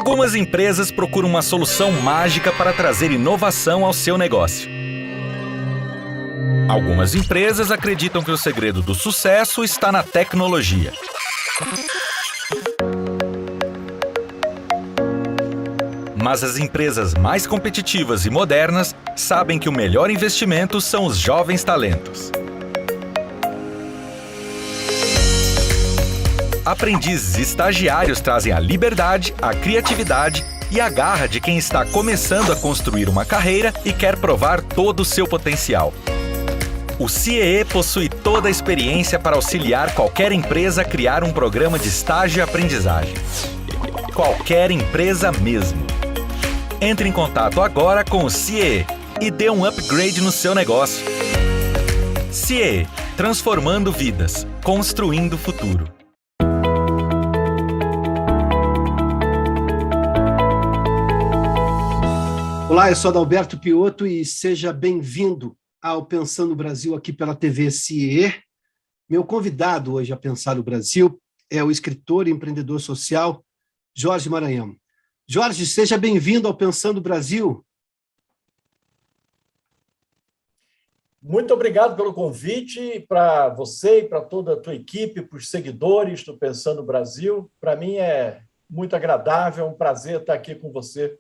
Algumas empresas procuram uma solução mágica para trazer inovação ao seu negócio. Algumas empresas acreditam que o segredo do sucesso está na tecnologia. Mas as empresas mais competitivas e modernas sabem que o melhor investimento são os jovens talentos. Aprendizes e estagiários trazem a liberdade, a criatividade e a garra de quem está começando a construir uma carreira e quer provar todo o seu potencial. O CIEE possui toda a experiência para auxiliar qualquer empresa a criar um programa de estágio e aprendizagem. Qualquer empresa mesmo. Entre em contato agora com o CIEE e dê um upgrade no seu negócio. CIEE, transformando vidas, construindo o futuro. Olá, eu sou Adalberto Piotto e seja bem-vindo ao Pensando Brasil aqui pela TV CIEE. Meu convidado hoje a Pensar o Brasil é o escritor e empreendedor social Jorge Maranhão. Jorge, seja bem-vindo ao Pensando Brasil. Muito obrigado pelo convite para você e para toda a tua equipe, para os seguidores do Pensando Brasil. Para mim é muito agradável, é um prazer estar aqui com você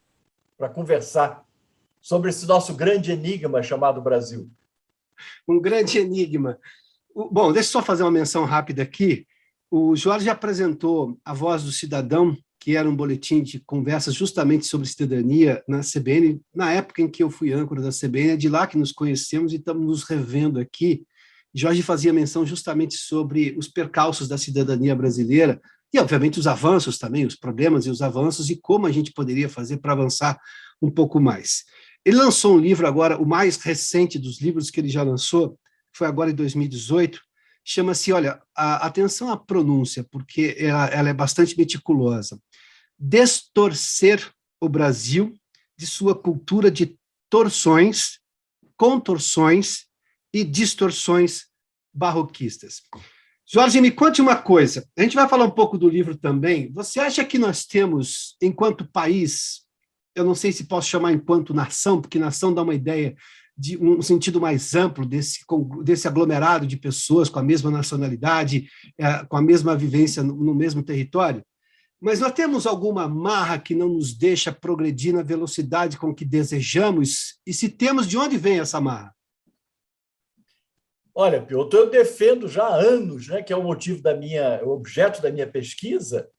para conversar sobre esse nosso grande enigma chamado Brasil. Um grande enigma. Bom, deixa eu só fazer uma menção rápida aqui. O Jorge apresentou A Voz do Cidadão, que era um boletim de conversas justamente sobre cidadania na CBN, na época em que eu fui âncora da CBN, é de lá que nos conhecemos e estamos nos revendo aqui. Jorge fazia menção justamente sobre os percalços da cidadania brasileira e, obviamente, os avanços também, os problemas e os avanços e como a gente poderia fazer para avançar um pouco mais. Ele lançou um livro agora, o mais recente dos livros que ele já lançou, foi agora em 2018, chama-se, olha, atenção à pronúncia, porque ela é bastante meticulosa. Destorcer o Brasil de sua cultura de torções, contorções e distorções barroquistas. Jorge, me conte uma coisa, a gente vai falar um pouco do livro também. Você acha que nós temos, enquanto país, eu não sei se posso chamar enquanto nação, porque nação dá uma ideia de um sentido mais amplo desse aglomerado de pessoas com a mesma nacionalidade, com a mesma vivência no mesmo território, mas nós temos alguma marra que não nos deixa progredir na velocidade com que desejamos, e se temos, de onde vem essa marra? Olha, Piotr, eu defendo já há anos, né, que é o motivo o objeto da minha pesquisa,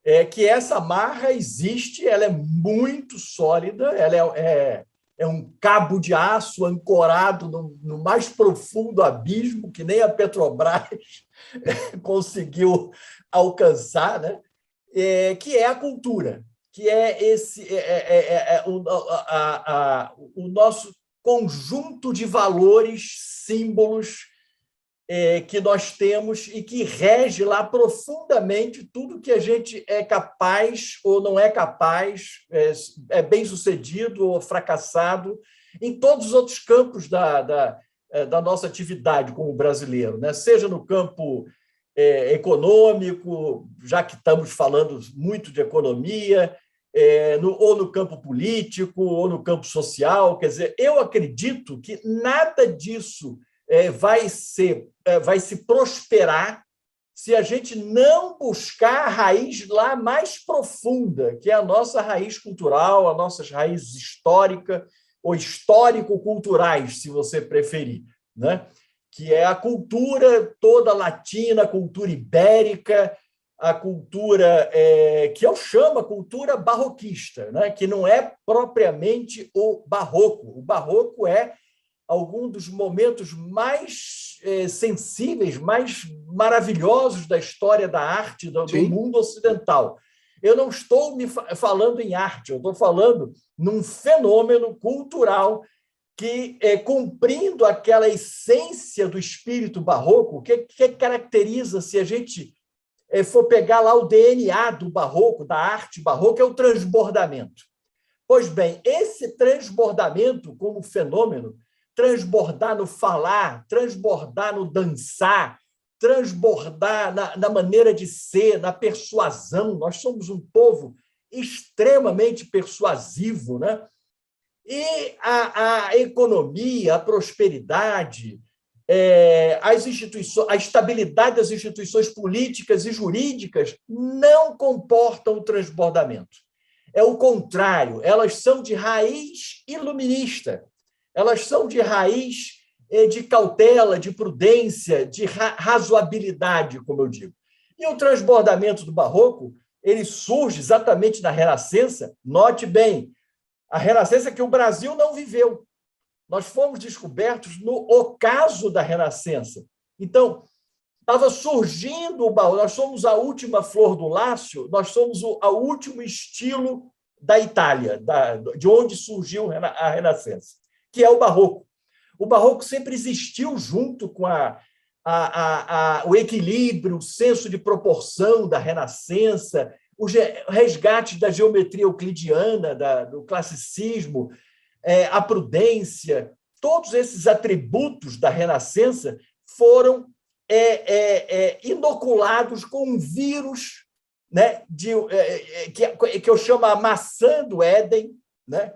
é que essa marra existe, ela é muito sólida, ela é um cabo de aço ancorado no mais profundo abismo, que nem a Petrobras conseguiu alcançar, né? Que é a cultura, que é o nosso conjunto de valores, símbolos, que nós temos e que rege lá profundamente tudo que a gente é capaz ou não é capaz, é bem-sucedido ou fracassado, em todos os outros campos da nossa atividade como brasileiro, né? Seja no campo econômico, já que estamos falando muito de economia, ou no campo político, ou no campo social. Quer dizer, eu acredito que nada disso vai se prosperar se a gente não buscar a raiz lá mais profunda, que é a nossa raiz cultural, as nossas raízes históricas ou histórico-culturais, se você preferir, né? Que é a cultura toda latina, a cultura ibérica, a cultura que eu chamo a cultura barroquista, né? Que não é propriamente o barroco. O barroco é algum dos momentos mais sensíveis, mais maravilhosos da história da arte do mundo ocidental. Eu não estou falando em arte, eu estou falando num fenômeno cultural que, cumprindo aquela essência do espírito barroco, que caracteriza, se a gente for pegar lá o DNA do barroco, da arte barroca, é o transbordamento. Pois bem, esse transbordamento como fenômeno, transbordar no falar, transbordar no dançar, transbordar na maneira de ser, na persuasão. Nós somos um povo extremamente persuasivo, né? E a economia, a prosperidade, as instituições, a estabilidade das instituições políticas e jurídicas não comportam o transbordamento. É o contrário, elas são de raiz iluminista, elas são de raiz de cautela, de prudência, de razoabilidade, como eu digo. E o transbordamento do barroco, ele surge exatamente na Renascença. Note bem, a Renascença que o Brasil não viveu. Nós fomos descobertos no ocaso da Renascença. Então, estava surgindo o barroco. Nós somos a última flor do Lácio, nós somos o último estilo da Itália, de onde surgiu a Renascença, que é o barroco. O barroco sempre existiu junto com o equilíbrio, o senso de proporção da Renascença, o resgate da geometria euclidiana, do classicismo, a prudência, todos esses atributos da Renascença foram inoculados com um vírus, né, que eu chamo a maçã do Éden, né?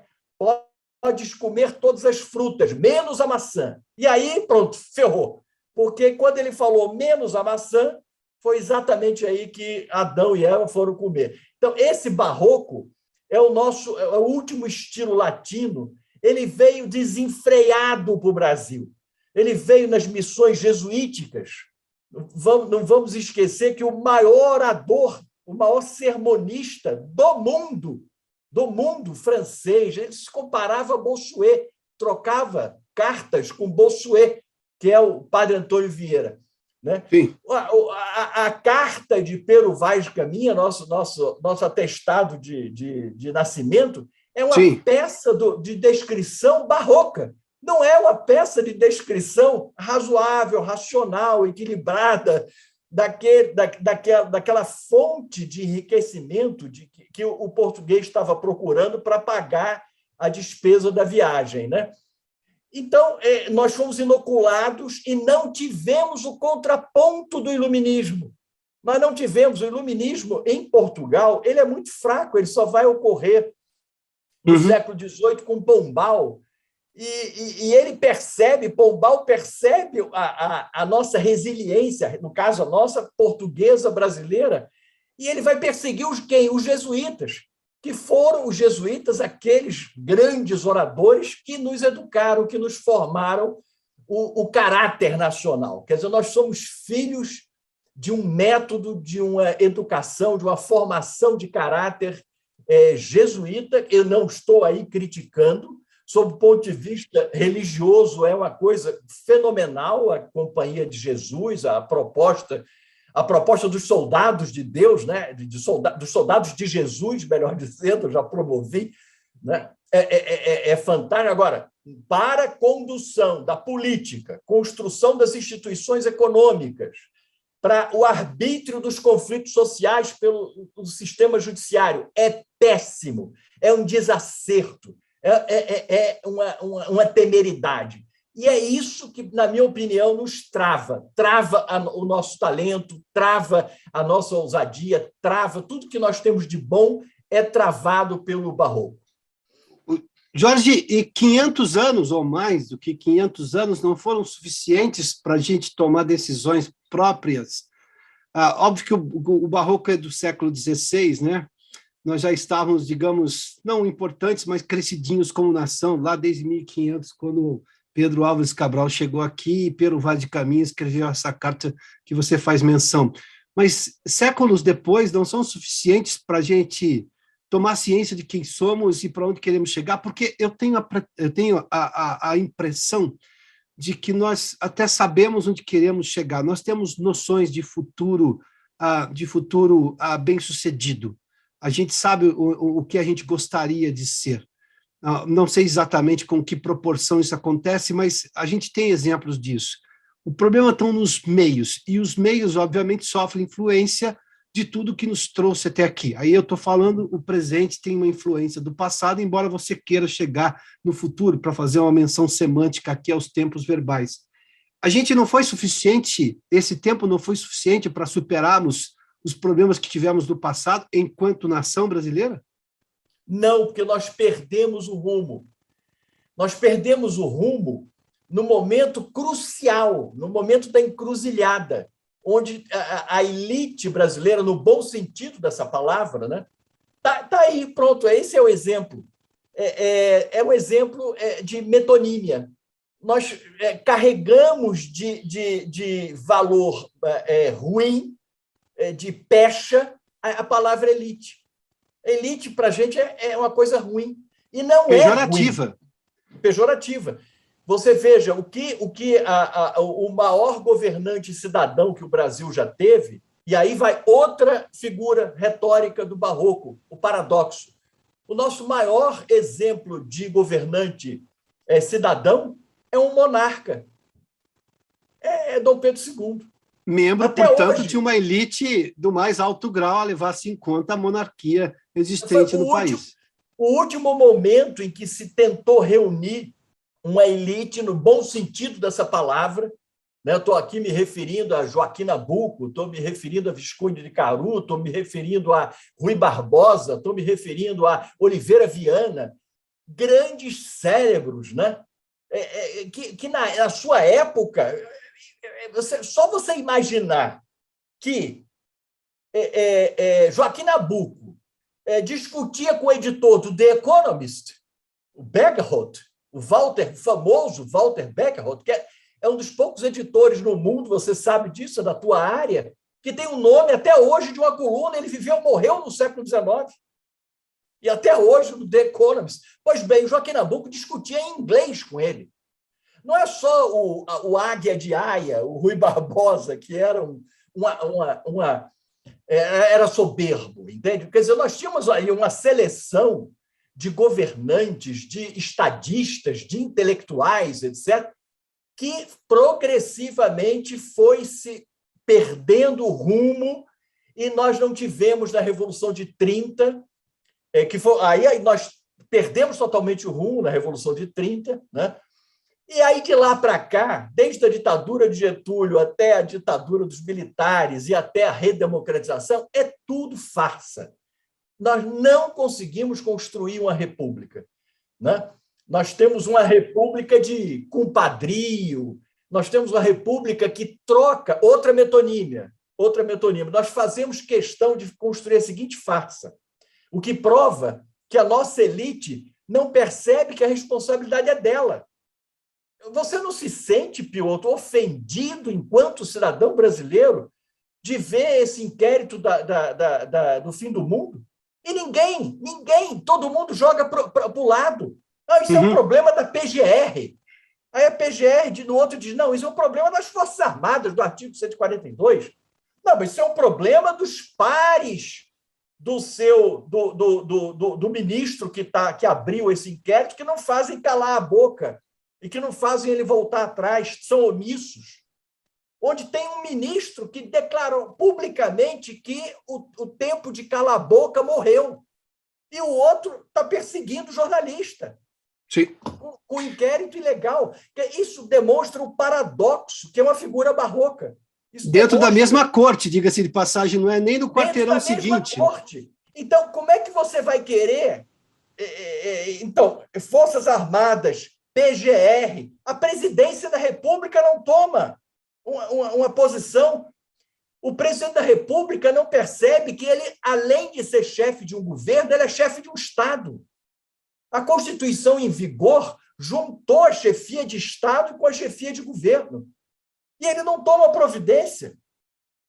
Podes comer todas as frutas, menos a maçã. E aí, pronto, ferrou. Porque quando ele falou menos a maçã, foi exatamente aí que Adão e Eva foram comer. Então, esse barroco é o último estilo latino. Ele veio desenfreado para o Brasil. Ele veio nas missões jesuíticas. Não vamos esquecer que o maior orador, o maior sermonista do mundo francês, ele se comparava a Bossuet, trocava cartas com Bossuet, que é o padre Antônio Vieira. Né? Sim. A carta de Pero Vaz Caminha, nosso atestado de nascimento, é uma Sim. peça de descrição barroca. Não é uma peça de descrição razoável, racional, equilibrada, daquela fonte de enriquecimento que o português estava procurando para pagar a despesa da viagem, né? Então, nós fomos inoculados e não tivemos o contraponto do iluminismo. Nós não tivemos. O iluminismo, em Portugal, ele é muito fraco, ele só vai ocorrer no século XVIII com Pombal. E ele percebe, Pombal percebe a nossa resiliência, no caso, a nossa portuguesa brasileira, e ele vai perseguir quem? Os jesuítas, que foram os jesuítas aqueles grandes oradores que nos educaram, que nos formaram o caráter nacional. Quer dizer, nós somos filhos de um método, de uma educação, de uma formação de caráter jesuíta. Eu não estou aí criticando. Sob o ponto de vista religioso, é uma coisa fenomenal a Companhia de Jesus, a proposta dos soldados de Deus, né? Dos soldados de Jesus, melhor dizendo, eu já promovi, né? É fantástico. Agora, para a condução da política, construção das instituições econômicas, para o arbítrio dos conflitos sociais pelo sistema judiciário, é péssimo, é um desacerto. É uma temeridade. E é isso que, na minha opinião, nos trava o nosso talento, trava a nossa ousadia, trava tudo que nós temos de bom é travado pelo barroco. Jorge, e 500 anos ou mais do que 500 anos não foram suficientes para a gente tomar decisões próprias? Óbvio que o barroco é do século XVI, né? Nós já estávamos, digamos, não importantes, mas crescidinhos como nação, lá desde 1500, quando Pedro Álvares Cabral chegou aqui e Pero Vaz de Caminha escreveu essa carta que você faz menção. Mas séculos depois não são suficientes para a gente tomar ciência de quem somos e para onde queremos chegar, porque eu tenho a impressão de que nós até sabemos onde queremos chegar. Nós temos noções de futuro bem-sucedido. A gente sabe o que a gente gostaria de ser. Não sei exatamente com que proporção isso acontece, mas a gente tem exemplos disso. O problema está nos meios, e os meios, obviamente, sofrem influência de tudo que nos trouxe até aqui. Aí eu estou falando, o presente tem uma influência do passado, embora você queira chegar no futuro para fazer uma menção semântica aqui aos tempos verbais. A gente não foi suficiente, esse tempo não foi suficiente para superarmos os problemas que tivemos no passado enquanto nação brasileira? Não, porque nós perdemos o rumo. Nós perdemos o rumo no momento crucial, no momento da encruzilhada, onde a elite brasileira, no bom sentido dessa palavra, né, tá aí, pronto, esse é o exemplo. É um exemplo de metonímia. Nós carregamos de valor ruim, de pecha, a palavra elite. Elite, para a gente, é uma coisa ruim. E não pejorativa. É ruim. Pejorativa. Você veja, o maior governante cidadão que o Brasil já teve, e aí vai outra figura retórica do barroco, o paradoxo. O nosso maior exemplo de governante cidadão é um monarca. É Dom Pedro II. Membro, Até portanto, hoje, de uma elite do mais alto grau a levar-se em conta a monarquia existente no país. O último momento em que se tentou reunir uma elite, no bom sentido dessa palavra, né? Eu estou aqui me referindo a Joaquim Nabuco, estou me referindo a Visconde de Caru, estou me referindo a Rui Barbosa, estou me referindo a Oliveira Viana, grandes cérebros, né? Que na sua época, só você imaginar que Joaquim Nabuco discutia com o editor do The Economist, o Bergerholt, o famoso Walter Bergerholt, que é um dos poucos editores no mundo, você sabe disso, é da tua área, que tem um nome até hoje de uma coluna, ele morreu no século XIX, e até hoje no The Economist. Pois bem, o Joaquim Nabuco discutia em inglês com ele. Não é só o Águia de Aia, o Rui Barbosa, que era era soberbo, entende? Quer dizer, nós tínhamos aí uma seleção de governantes, de estadistas, de intelectuais, etc., que progressivamente foi se perdendo o rumo, e nós não tivemos na Revolução de 30, aí nós perdemos totalmente o rumo na Revolução de 30, né? E aí, de lá para cá, desde a ditadura de Getúlio até a ditadura dos militares e até a redemocratização, é tudo farsa. Nós não conseguimos construir uma república, né? Nós temos uma república de compadrio, nós temos uma república que troca outra metonímia. Nós fazemos questão de construir a seguinte farsa, o que prova que a nossa elite não percebe que a responsabilidade é dela. Você não se sente, Piotr, ofendido enquanto cidadão brasileiro de ver esse inquérito do fim do mundo? E ninguém, todo mundo joga para o lado. Não, isso é um problema da PGR. Aí a PGR, no outro, diz, não, isso é um problema das Forças Armadas, do artigo 142. Não, mas isso é um problema dos pares do ministro que abriu esse inquérito, que não fazem calar a boca e que não fazem ele voltar atrás, são omissos. Onde tem um ministro que declarou publicamente que o tempo de calar a boca morreu, e o outro está perseguindo o jornalista. Sim. Com inquérito ilegal. Isso demonstra o paradoxo, que é uma figura barroca. Dentro da mesma corte, diga-se de passagem, não é nem no quarteirão seguinte. Corte. Então, como é que você vai querer... Então, Forças Armadas, PGR, a presidência da República não toma uma posição. O presidente da República não percebe que ele, além de ser chefe de um governo, ele é chefe de um Estado. A Constituição em vigor juntou a chefia de Estado com a chefia de governo. E ele não toma providência.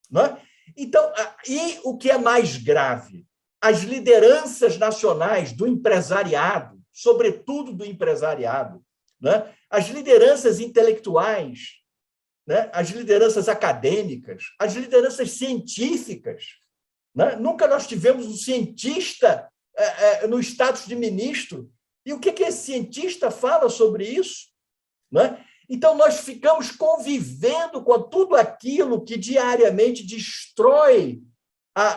Não é? Então, e o que é mais grave? As lideranças nacionais do empresariado, sobretudo do empresariado, né? As lideranças intelectuais, né? As lideranças acadêmicas, as lideranças científicas. Né? Nunca nós tivemos um cientista no status de ministro. E o que esse cientista fala sobre isso? Né? Então, nós ficamos convivendo com tudo aquilo que diariamente destrói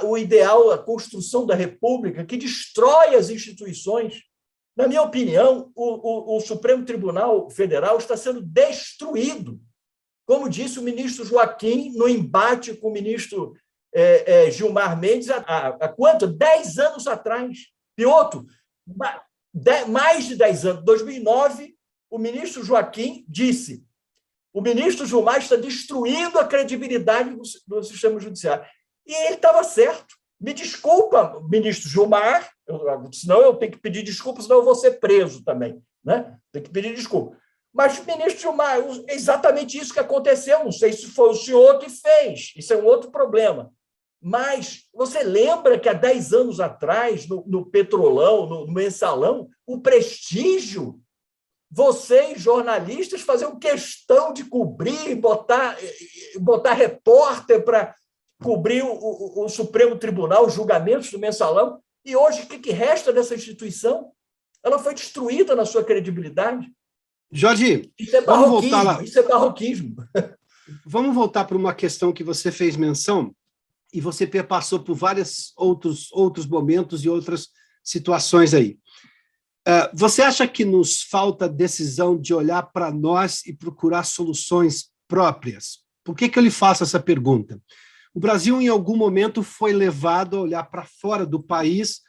o ideal, a construção da República, que destrói as instituições. Na minha opinião, o Supremo Tribunal Federal está sendo destruído. Como disse o ministro Joaquim, no embate com o ministro Gilmar Mendes há quanto? 10 anos atrás. Piotr, mais de 10 anos. Em 2009, o ministro Joaquim disse: o ministro Gilmar está destruindo a credibilidade do sistema judiciário. E ele estava certo. Me desculpa, ministro Gilmar, senão eu tenho que pedir desculpa, senão eu vou ser preso também. Né? Tem que pedir desculpa. Mas, ministro Gilmar, é exatamente isso que aconteceu. Não sei se foi o senhor que fez. Isso é um outro problema. Mas você lembra que há 10 anos atrás, no Petrolão, no Mensalão, o Prestígio, vocês, jornalistas, faziam questão de cobrir, botar repórter para cobrir o Supremo Tribunal, os julgamentos do Mensalão. E hoje, o que resta dessa instituição? Ela foi destruída na sua credibilidade. Jorge, isso é vamos voltar lá. Isso é barroquismo. Vamos voltar para uma questão que você fez menção, e você passou por vários outros momentos e outras situações aí. Você acha que nos falta decisão de olhar para nós e procurar soluções próprias? Por que eu lhe faço essa pergunta? O Brasil, em algum momento, foi levado a olhar para fora do país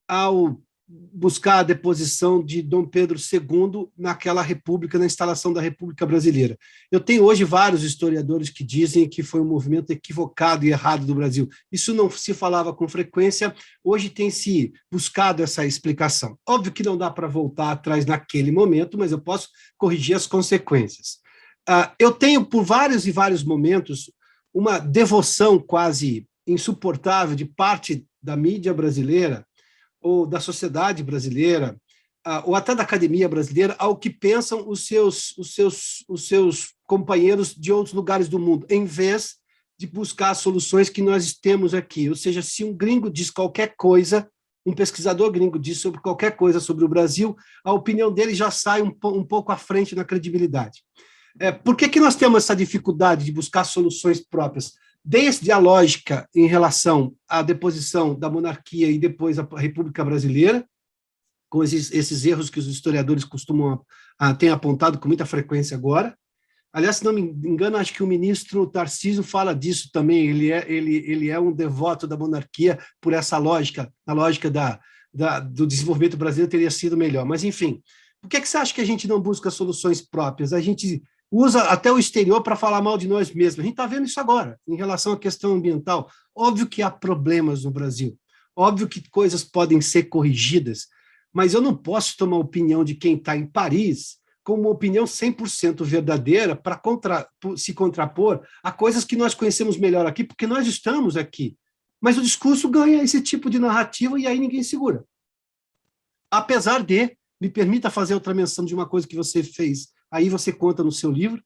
ao buscar a deposição de Dom Pedro II naquela república, na instalação da República Brasileira. Eu tenho hoje vários historiadores que dizem que foi um movimento equivocado e errado do Brasil. Isso não se falava com frequência, hoje tem se buscado essa explicação. Óbvio que não dá para voltar atrás naquele momento, mas eu posso corrigir as consequências. Eu tenho, por vários e vários momentos, uma devoção quase insuportável de parte da mídia brasileira, ou da sociedade brasileira, ou até da academia brasileira, ao que pensam os seus companheiros de outros lugares do mundo, em vez de buscar as soluções que nós temos aqui. Ou seja, se um gringo diz qualquer coisa, um pesquisador gringo diz sobre qualquer coisa sobre o Brasil, a opinião dele já sai um pouco à frente na credibilidade. Por que nós temos essa dificuldade de buscar soluções próprias? Desde a lógica em relação à deposição da monarquia e depois a República Brasileira, com esses erros que os historiadores têm apontado com muita frequência agora. Aliás, se não me engano, acho que o ministro Tarcísio fala disso também, ele é um devoto da monarquia por essa lógica, a lógica do desenvolvimento brasileiro teria sido melhor. Mas, enfim, por que você acha que a gente não busca soluções próprias? A gente usa até o exterior para falar mal de nós mesmos. A gente está vendo isso agora, em relação à questão ambiental. Óbvio que há problemas no Brasil, óbvio que coisas podem ser corrigidas, mas eu não posso tomar a opinião de quem está em Paris como uma opinião 100% verdadeira para se contrapor a coisas que nós conhecemos melhor aqui, porque nós estamos aqui. Mas o discurso ganha esse tipo de narrativa e aí ninguém segura. Apesar de, me permita fazer outra menção de uma coisa que você fez, aí você conta no seu livro,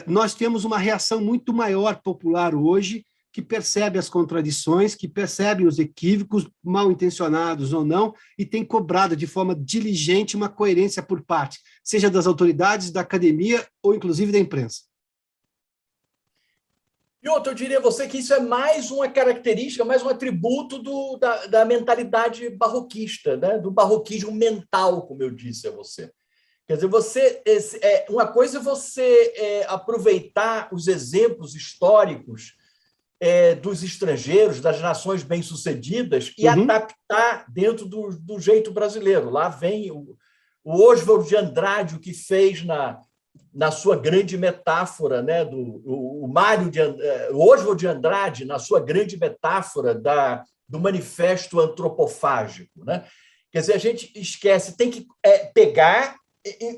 nós temos uma reação muito maior popular hoje, que percebe as contradições, que percebe os equívocos, mal intencionados ou não, e tem cobrado de forma diligente uma coerência por parte, seja das autoridades, da academia ou inclusive da imprensa. E outro, eu diria a você que isso é mais uma característica, mais um atributo da mentalidade barroquista, né? Do barroquismo mental, como eu disse a você. Quer dizer, uma coisa é você aproveitar os exemplos históricos dos estrangeiros, das nações bem-sucedidas, e adaptar dentro do jeito brasileiro. Lá vem o Oswald de Andrade, o que fez na sua grande metáfora, né, o Oswald de Andrade, na sua grande metáfora do manifesto antropofágico. Né? Quer dizer, a gente esquece, tem que pegar,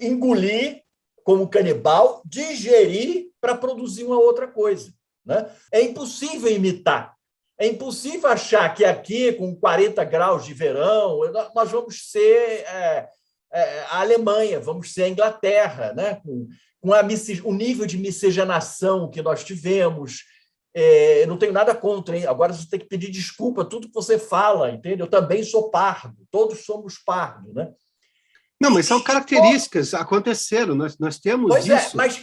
engolir como canibal, digerir para produzir uma outra coisa. Né? É impossível imitar. É impossível achar que aqui, com 40 graus de verão, nós vamos ser a Alemanha, vamos ser a Inglaterra, né? com o nível de miscigenação que nós tivemos. Não tenho nada contra, hein? Agora você tem que pedir desculpa tudo que você fala, entende? Eu também sou pardo, todos somos pardos. Né? Não, mas são características, aconteceram, nós temos pois isso. Mas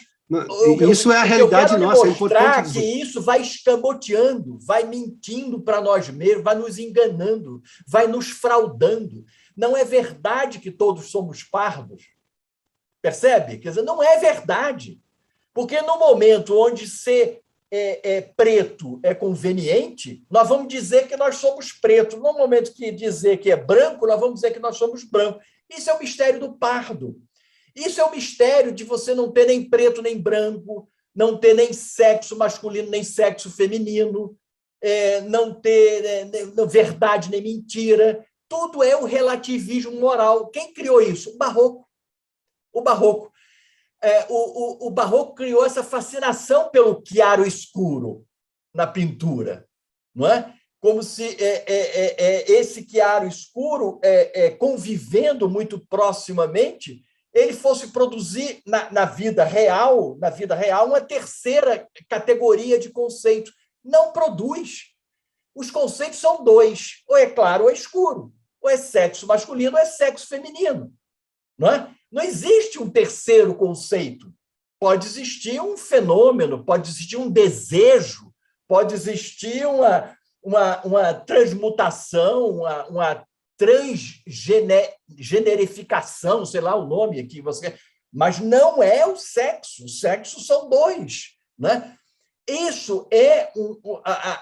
isso é a realidade nossa, é importante dizer. Que isso vai escamoteando, vai mentindo para nós mesmos, vai nos enganando, vai nos fraudando. Não é verdade que todos somos pardos. Percebe? Quer dizer, não é verdade. Porque no momento onde você preto é conveniente, nós vamos dizer que nós somos pretos. No momento que dizer que é branco, nós vamos dizer que nós somos brancos. Isso é o mistério do pardo. Isso é o mistério de você não ter nem preto nem branco, não ter nem sexo masculino nem sexo feminino, não ter verdade nem mentira. Tudo é o relativismo moral. Quem criou isso? O Barroco. O Barroco. O Barroco criou essa fascinação pelo chiaro escuro na pintura, não é? Como se esse chiaro escuro, convivendo muito proximamente, ele fosse produzir na vida real, uma terceira categoria de conceitos. Não produz. Os conceitos são dois: ou é claro ou é escuro, ou é sexo masculino ou é sexo feminino, não é? Não existe um terceiro conceito. Pode existir um fenômeno, pode existir um desejo, pode existir uma transmutação, uma transgenerificação, sei lá o nome aqui, mas não é o sexo. O sexo são dois, né? Isso é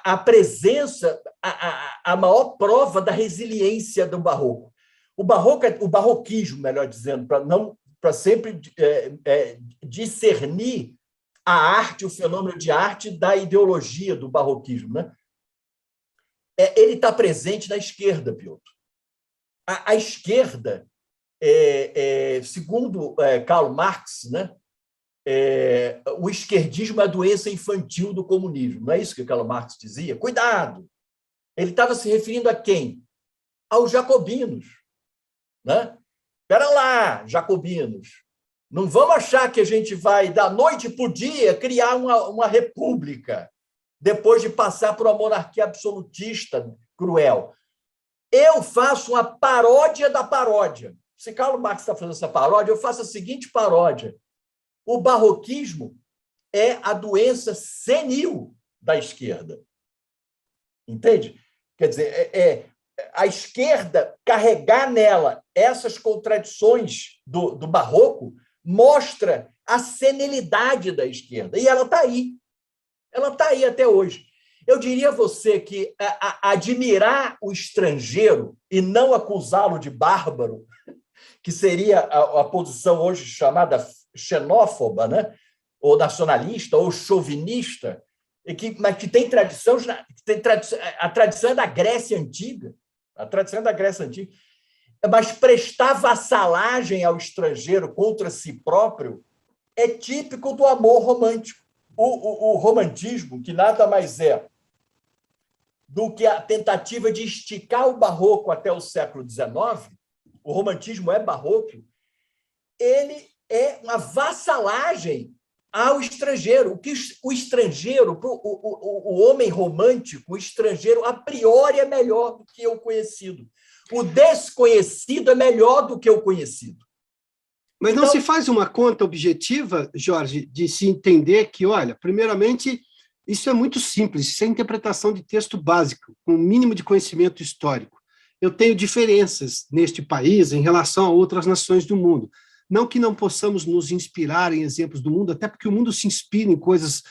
a presença, a maior prova da resiliência do Barroco. O barroquismo, melhor dizendo, para sempre discernir a arte, o fenômeno de arte da ideologia do barroquismo, né? Ele está presente na esquerda, Piotr. A esquerda, segundo Karl Marx, né? O esquerdismo é a doença infantil do comunismo. Não é isso que Karl Marx dizia? Cuidado! Ele estava se referindo a quem? Aos jacobinos. Né? Espera lá, jacobinos. Não vamos achar que a gente vai, da noite para o dia, criar uma república, depois de passar por uma monarquia absolutista cruel. Eu faço uma paródia da paródia. Se Karl Marx está fazendo essa paródia, eu faço a seguinte paródia. O barroquismo é a doença senil da esquerda. Entende? Quer dizer, a esquerda carregar nela essas contradições do barroco mostra a senilidade da esquerda. E ela está aí. Ela está aí até hoje. Eu diria a você que admirar o estrangeiro e não acusá-lo de bárbaro, que seria a posição hoje chamada xenófoba, né? Ou nacionalista, ou chauvinista, mas que tem tradição, a tradição é da Grécia Antiga. A tradição é da Grécia Antiga. Mas prestar vassalagem ao estrangeiro contra si próprio é típico do amor romântico. O romantismo, que nada mais é do que a tentativa de esticar o barroco até o século XIX, o romantismo é barroco, ele é uma vassalagem ao estrangeiro. O estrangeiro, o homem romântico, o estrangeiro, a priori, é melhor do que o conhecido. O desconhecido é melhor do que o conhecido. Mas não se faz uma conta objetiva, Jorge, de se entender que, olha, primeiramente, isso é muito simples, isso é interpretação de texto básico, com o mínimo de conhecimento histórico. Eu tenho diferenças neste país em relação a outras nações do mundo. Não que não possamos nos inspirar em exemplos do mundo, até porque o mundo se inspira em coisas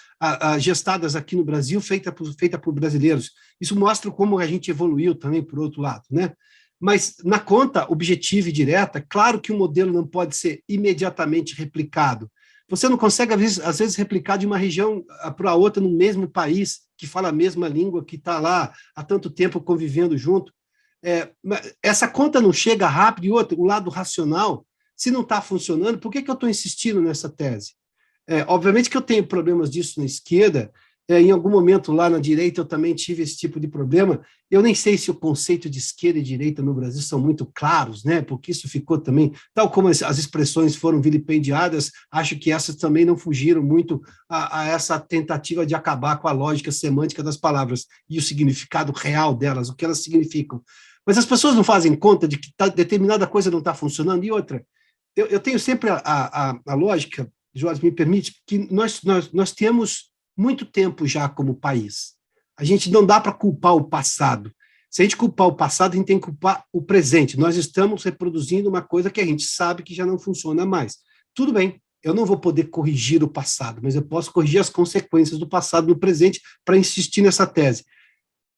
gestadas aqui no Brasil, feita por brasileiros. Isso mostra como a gente evoluiu também, por outro lado, né? Mas, na conta objetiva e direta, claro que o modelo não pode ser imediatamente replicado. Você não consegue, às vezes, replicar de uma região para outra no mesmo país, que fala a mesma língua, que está lá há tanto tempo convivendo junto. Essa conta não chega rápido. E outra, o lado racional, se não está funcionando, por que eu estou insistindo nessa tese? Obviamente que eu tenho problemas disso na esquerda, em algum momento lá na direita eu também tive esse tipo de problema. Eu nem sei se o conceito de esquerda e direita no Brasil são muito claros, né? Porque isso ficou também, tal como as expressões foram vilipendiadas, acho que essas também não fugiram muito a essa tentativa de acabar com a lógica semântica das palavras e o significado real delas, o que elas significam. Mas as pessoas não fazem conta de que determinada coisa não está funcionando. E outra, eu tenho sempre a lógica, Jorge, me permite, que nós temos muito tempo já como país. A gente não dá para culpar o passado. Se a gente culpar o passado, a gente tem que culpar o presente. Nós estamos reproduzindo uma coisa que a gente sabe que já não funciona mais. Tudo bem, eu não vou poder corrigir o passado, mas eu posso corrigir as consequências do passado no presente para insistir nessa tese.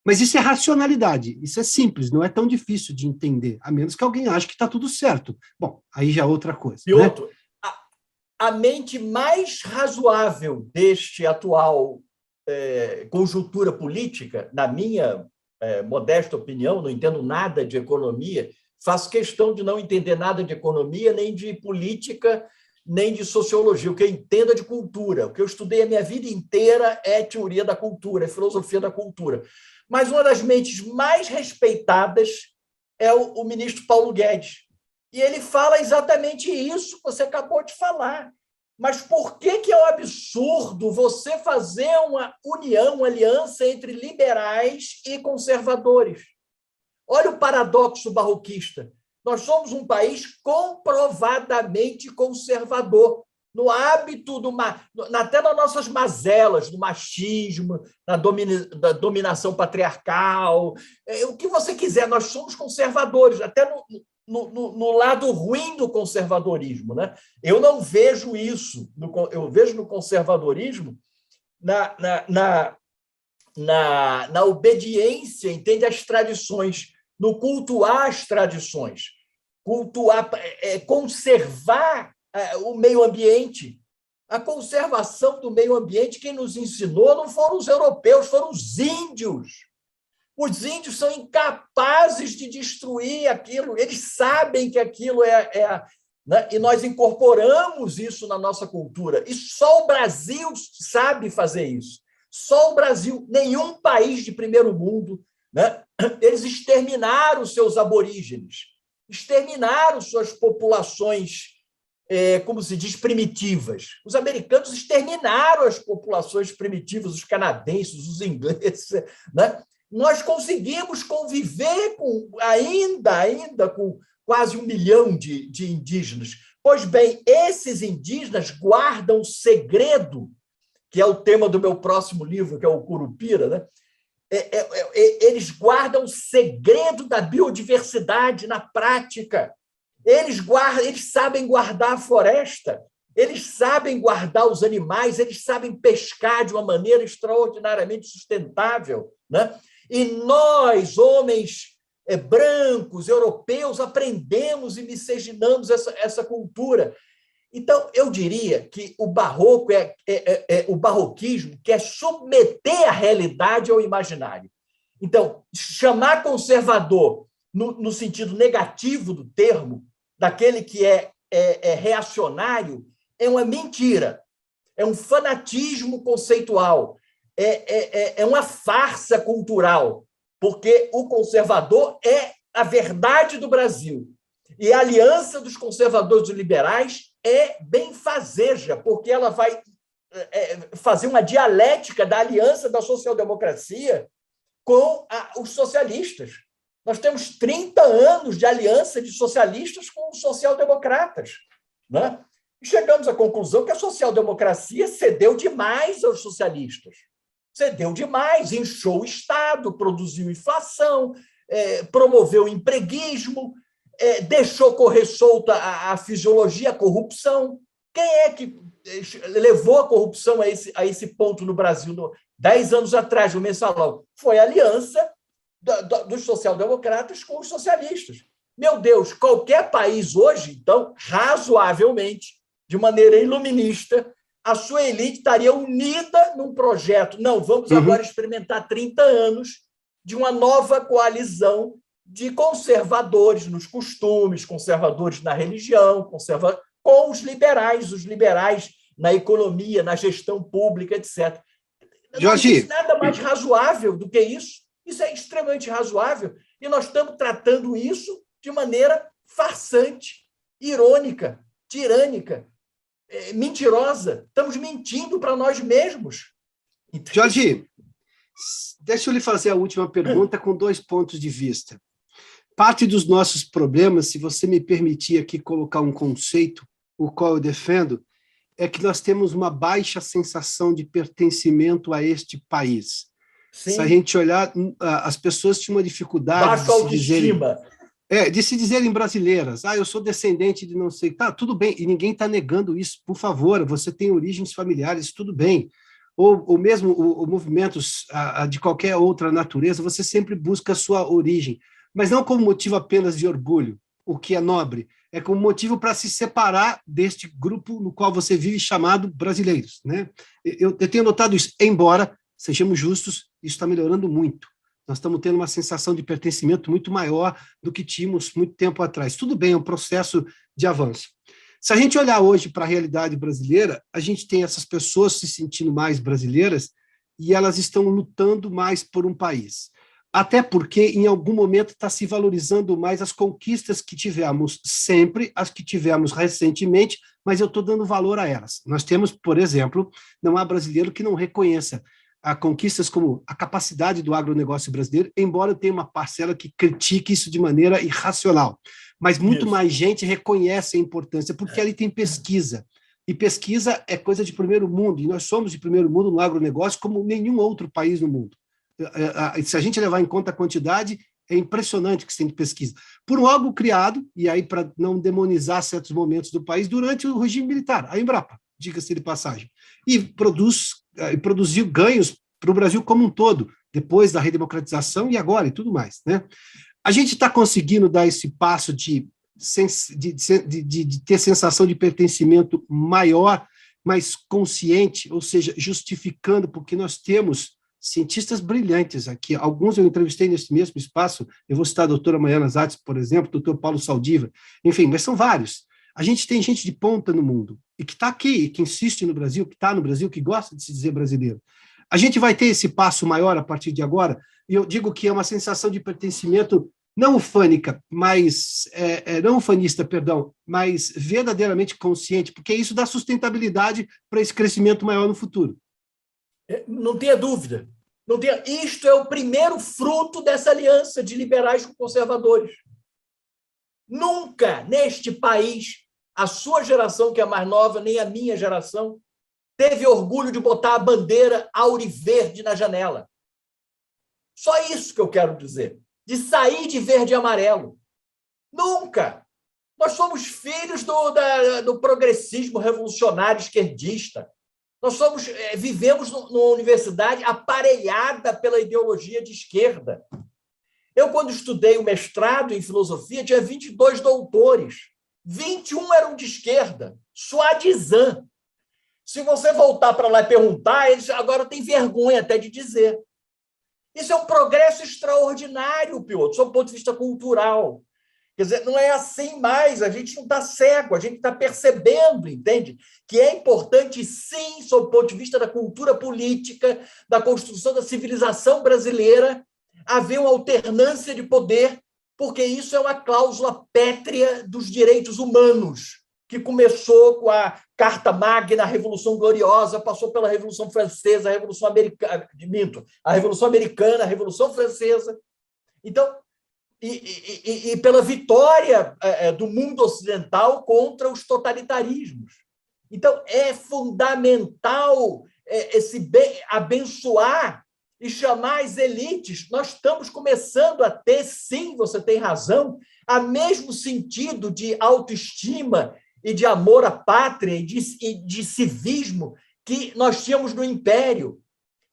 Mas isso é racionalidade, isso é simples, não é tão difícil de entender, a menos que alguém ache que está tudo certo. Bom, aí já é outra coisa. E outro, a mente mais razoável deste atual conjuntura política, na minha modesta opinião, não entendo nada de economia, faço questão de não entender nada de economia, nem de política, nem de sociologia. O que eu entendo é de cultura. O que eu estudei a minha vida inteira é teoria da cultura, é filosofia da cultura. Mas uma das mentes mais respeitadas é o ministro Paulo Guedes. E ele fala exatamente isso que você acabou de falar. Mas por que é um absurdo você fazer uma união, uma aliança entre liberais e conservadores? Olha o paradoxo barroquista. Nós somos um país comprovadamente conservador, no hábito, até nas nossas mazelas, do machismo, da dominação patriarcal, o que você quiser, nós somos conservadores, até no lado ruim do conservadorismo, né? Eu não vejo isso, eu vejo no conservadorismo na obediência, entende, às tradições, no cultuar as tradições, conservar o meio ambiente. A conservação do meio ambiente, quem nos ensinou não foram os europeus, foram os índios. Os índios são incapazes de destruir aquilo, eles sabem que aquilo né? E nós incorporamos isso na nossa cultura. E só o Brasil sabe fazer isso. Só o Brasil, nenhum país de primeiro mundo, né? Eles exterminaram seus aborígenes, exterminaram suas populações, como se diz, primitivas. Os americanos exterminaram as populações primitivas, os canadenses, os ingleses, né? Nós conseguimos conviver ainda com quase 1 milhão de indígenas. Pois bem, esses indígenas guardam o segredo, que é o tema do meu próximo livro, que é o Curupira, né? Eles guardam o segredo da biodiversidade na prática. Eles sabem guardar a floresta, eles sabem guardar os animais, eles sabem pescar de uma maneira extraordinariamente sustentável, né? E nós, homens brancos, europeus, aprendemos e miscigenamos essa cultura. Então, eu diria que o barroco o barroquismo quer submeter a realidade ao imaginário. Então, chamar conservador no sentido negativo do termo, daquele que é reacionário, é uma mentira, é um fanatismo conceitual, é uma farsa cultural, porque o conservador é a verdade do Brasil. E a aliança dos conservadores e liberais é benfazeja, porque ela vai fazer uma dialética da aliança da social-democracia com os socialistas. Nós temos 30 anos de aliança de socialistas com os social-democratas, né? E chegamos à conclusão que a social-democracia cedeu demais aos socialistas. Cedeu demais, inchou o Estado, produziu inflação, promoveu o empreguismo, deixou correr solta a fisiologia, a corrupção. Quem é que levou a corrupção a esse ponto no Brasil 10 anos atrás, no Mensalão? Foi a aliança dos social-democratas com os socialistas. Meu Deus, qualquer país hoje, então, razoavelmente, de maneira iluminista, a sua elite estaria unida num projeto. Não, vamos agora experimentar 30 anos de uma nova coalizão de conservadores nos costumes, conservadores na religião, com os liberais na economia, na gestão pública, etc. Não existe nada mais razoável do que isso. Isso é extremamente razoável. E nós estamos tratando isso de maneira farsante, irônica, tirânica, mentirosa. Estamos mentindo para nós mesmos. Jorge, deixa eu lhe fazer a última pergunta com 2 pontos de vista. Parte dos nossos problemas, se você me permitir aqui colocar um conceito, o qual eu defendo, é que nós temos uma baixa sensação de pertencimento a este país. Sim. Se a gente olhar, as pessoas tinham uma dificuldade baixa autoestima. De se dizerem brasileiras, eu sou descendente de não sei, tá, tudo bem, e ninguém está negando isso, por favor, você tem origens familiares, tudo bem. Ou mesmo movimentos de qualquer outra natureza, você sempre busca a sua origem, mas não como motivo apenas de orgulho, o que é nobre, é como motivo para se separar deste grupo no qual você vive, chamado brasileiros, né? Eu tenho notado isso, embora, sejamos justos, isso está melhorando muito. Nós estamos tendo uma sensação de pertencimento muito maior do que tínhamos muito tempo atrás. Tudo bem, é um processo de avanço. Se a gente olhar hoje para a realidade brasileira, a gente tem essas pessoas se sentindo mais brasileiras e elas estão lutando mais por um país. Até porque, em algum momento, está se valorizando mais as conquistas que tivemos sempre, as que tivemos recentemente, mas eu estou dando valor a elas. Nós temos, por exemplo, não há brasileiro que não reconheça conquistas como a capacidade do agronegócio brasileiro, embora eu tenha uma parcela que critique isso de maneira irracional. Mas muito mais gente reconhece a importância, porque ali tem pesquisa. E pesquisa é coisa de primeiro mundo, e nós somos de primeiro mundo no agronegócio como nenhum outro país no mundo. Se a gente levar em conta a quantidade, é impressionante o que se tem de pesquisa. Por um órgão criado, e aí para não demonizar certos momentos do país, durante o regime militar, a Embrapa, diga-se de passagem, e produziu ganhos para o Brasil como um todo, depois da redemocratização e agora, e tudo mais, né? A gente está conseguindo dar esse passo de ter sensação de pertencimento maior, mais consciente, ou seja, justificando, porque nós temos cientistas brilhantes aqui. Alguns eu entrevistei nesse mesmo espaço, eu vou citar a doutora Maiana Zatz, por exemplo, doutor Paulo Saldiva, enfim, mas são vários. A gente tem gente de ponta no mundo, e que está aqui, que insiste no Brasil, que está no Brasil, que gosta de se dizer brasileiro. A gente vai ter esse passo maior a partir de agora, e eu digo que é uma sensação de pertencimento não ufânica, não ufanista, perdão, mas verdadeiramente consciente, porque isso dá sustentabilidade para esse crescimento maior no futuro. Não tenha dúvida. Isto é o primeiro fruto dessa aliança de liberais com conservadores. Nunca neste país a sua geração, que é mais nova, nem a minha geração, teve orgulho de botar a bandeira auriverde na janela. Só isso que eu quero dizer. De sair de verde e amarelo. Nunca! Nós somos filhos do progressismo revolucionário esquerdista. Nós vivemos numa universidade aparelhada pela ideologia de esquerda. Eu, quando estudei o mestrado em filosofia, tinha 22 doutores. 21 eram de esquerda, Suadizan. Se você voltar para lá e perguntar, eles agora têm vergonha até de dizer. Isso é um progresso extraordinário, Piotr, sob o ponto de vista cultural. Quer dizer, não é assim mais, a gente não está cego, a gente está percebendo, entende? Que é importante, sim, sob o ponto de vista da cultura política, da construção da civilização brasileira, haver uma alternância de poder, porque isso é uma cláusula pétrea dos direitos humanos, que começou com a Carta Magna, a Revolução Gloriosa, passou pela Revolução Francesa, a Revolução Americana, a Revolução Americana, a Revolução Francesa. Então, e pela vitória do mundo ocidental contra os totalitarismos. Então, é fundamental abençoar e chamar as elites. Nós estamos começando a ter, sim, você tem razão, a mesmo sentido de autoestima e de amor à pátria e de civismo que nós tínhamos no Império,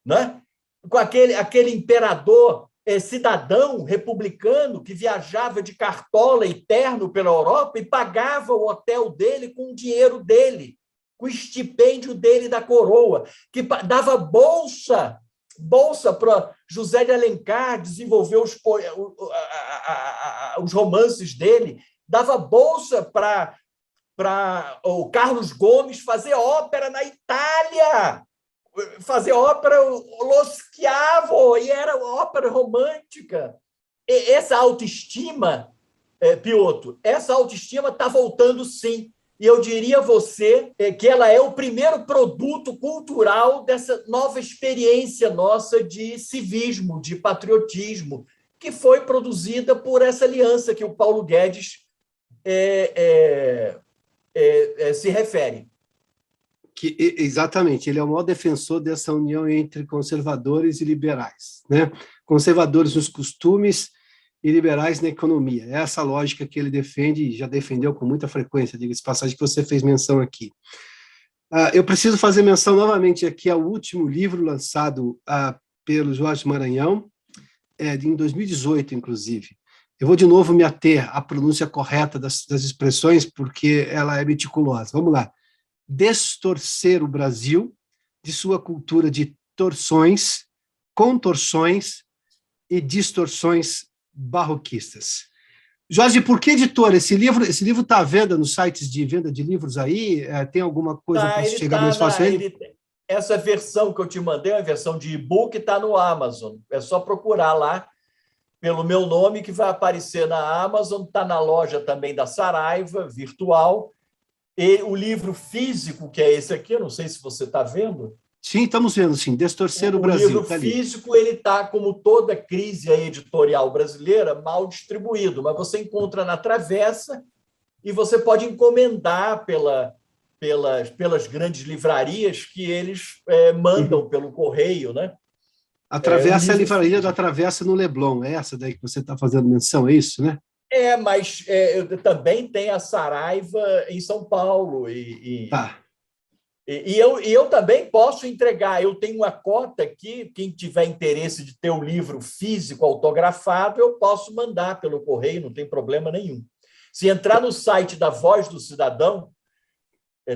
né? Com aquele imperador cidadão republicano que viajava de cartola e terno pela Europa e pagava o hotel dele com o dinheiro dele, com o estipêndio dele da coroa, que dava bolsa para José de Alencar desenvolver os romances dele, dava bolsa para o Carlos Gomes fazer ópera na Itália, fazer ópera Lo Schiavo, e era ópera romântica. E essa autoestima, Piotr, essa autoestima está voltando, sim. E eu diria a você que ela é o primeiro produto cultural dessa nova experiência nossa de civismo, de patriotismo, que foi produzida por essa aliança que o Paulo Guedes se refere. Exatamente, ele é o maior defensor dessa união entre conservadores e liberais, né? Conservadores nos costumes e liberais na economia. É essa lógica que ele defende, e já defendeu com muita frequência, diga-se de passagem, que você fez menção aqui. Eu preciso fazer menção novamente aqui ao último livro lançado pelo Jorge Maranhão, em 2018, inclusive. Eu vou de novo me ater à pronúncia correta das expressões, porque ela é meticulosa. Vamos lá. Destorcer o Brasil de sua cultura de torções, contorções e distorções barroquistas. Jorge, por que editora? Esse livro está à venda nos sites de venda de livros aí? Tem alguma coisa para chegar mais fácil a ele? Essa versão que eu te mandei, a versão de e-book, está no Amazon. É só procurar lá pelo meu nome, que vai aparecer na Amazon, está na loja também da Saraiva, virtual. E o livro físico, que é esse aqui, eu não sei se você está vendo. Sim, estamos vendo, sim. Destorcer o Brasil. O livro físico, ele está, como toda crise editorial brasileira, mal distribuído, mas você encontra na Travessa e você pode encomendar pelas grandes livrarias que eles mandam pelo correio, né? A Travessa é a livraria da Travessa no Leblon, é essa daí que você está fazendo menção, é isso, né? Mas também tem a Saraiva em São Paulo. Tá. E eu também posso entregar. Eu tenho uma cota aqui, quem tiver interesse de ter o livro físico autografado, eu posso mandar pelo correio, não tem problema nenhum. Se entrar no site da Voz do Cidadão,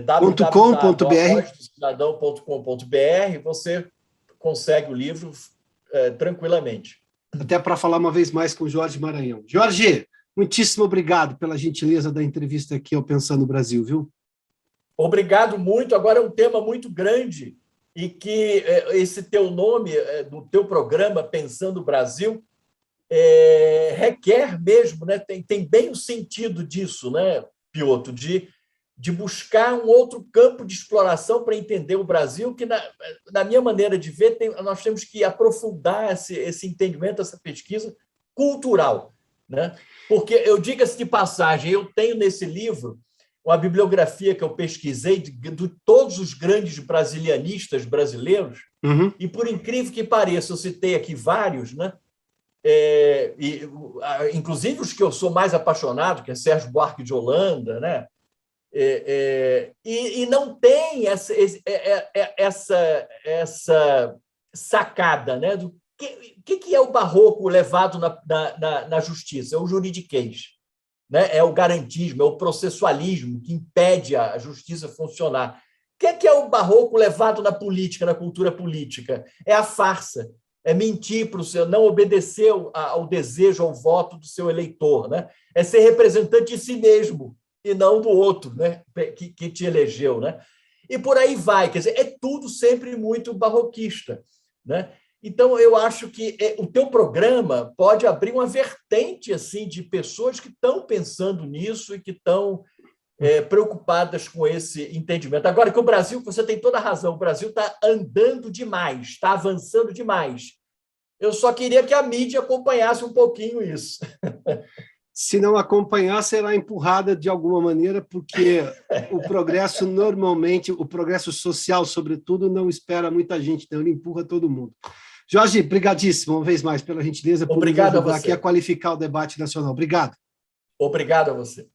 www.vozdocidadão.com.br, você consegue o livro tranquilamente. Até para falar uma vez mais com o Jorge Maranhão. Jorge, muitíssimo obrigado pela gentileza da entrevista aqui ao Pensando no Brasil, viu? Obrigado muito. Agora é um tema muito grande e que esse teu nome, do teu programa Pensando no Brasil, requer mesmo, né? Tem bem o sentido disso, né, Piotr, de buscar um outro campo de exploração para entender o Brasil, que, na minha maneira de ver, nós temos que aprofundar esse entendimento, essa pesquisa cultural, né? Porque, eu diga-se de passagem, eu tenho nesse livro uma bibliografia que eu pesquisei de todos os grandes brasilianistas brasileiros, e, por incrível que pareça, eu citei aqui vários, né? Inclusive os que eu sou mais apaixonado, que é Sérgio Buarque de Holanda, né? E não tem essa sacada, né? Do que é o barroco levado na justiça? É o juridiquês, né? É o garantismo, é o processualismo que impede a justiça funcionar. O que é o barroco levado na política, na cultura política? É a farsa, é mentir para o seu, não obedecer ao desejo, ao voto do seu eleitor, né? É ser representante de si mesmo e não do outro, né? que te elegeu, né? E por aí vai, quer dizer, é tudo sempre muito barroquista, né? Então, eu acho que o teu programa pode abrir uma vertente assim, de pessoas que estão pensando nisso e que estão preocupadas com esse entendimento. Agora que o Brasil, você tem toda a razão, o Brasil está andando demais, está avançando demais. Eu só queria que a mídia acompanhasse um pouquinho isso. Se não acompanhar, será empurrada de alguma maneira, porque o progresso, normalmente, o progresso social, sobretudo, não espera muita gente, então ele empurra todo mundo. Jorge, brigadíssimo, uma vez mais, pela gentileza, por nos ajudar aqui a qualificar o debate nacional. Obrigado. Obrigado a você.